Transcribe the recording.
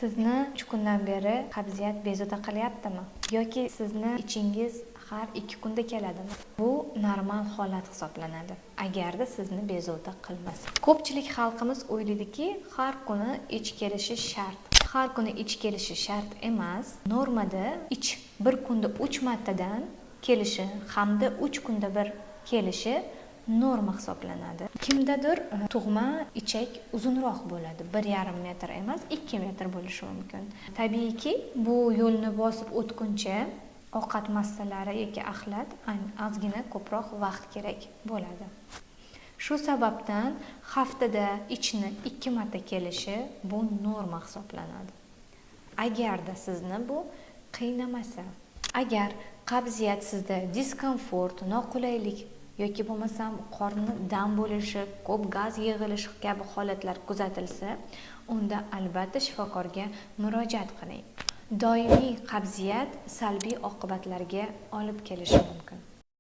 Sizni 3 kundan beri qabziyat bezovta qilyaptimi? Yoki sizni ichingiz har 2 kunda keladimi? Bu normal holat hisoblanadi. Agarda sizni bezovta qilmasa. Ko'pchilik xalqimiz o'ylaydiki, har kuni ich kelishi shart. Har kuni ich kelishi shart emas. Normada ich bir kunda 3 martadan kelishi hamda 3 kunda bir kelishi norma hisoblanadi. Kimdadir tug'ma ichak uzunroq bo'ladi. 1,5 metr emas, 2 metr bo'lishi mumkin. Tabiiyki, bu yo'lni bosib o'tguncha ovqat massalari yoki axlat ozgina ko'proq vaqt kerak bo'ladi. Shu sababdan haftada ichni 2 marta kelishi bu norma hisoblanadi. Agarda sizni bu qiynamasa, agar qabziyat sizda diskomfort, noqulaylik yoki bo'lmasam qorni dam bo'lishi, ko'p gaz yig'ilishi kabi holatlar kuzatilsa, unda albatta shifokorga murojaat qiling. Doimiy qabziyat salbiy oqibatlarga olib kelishi mumkin.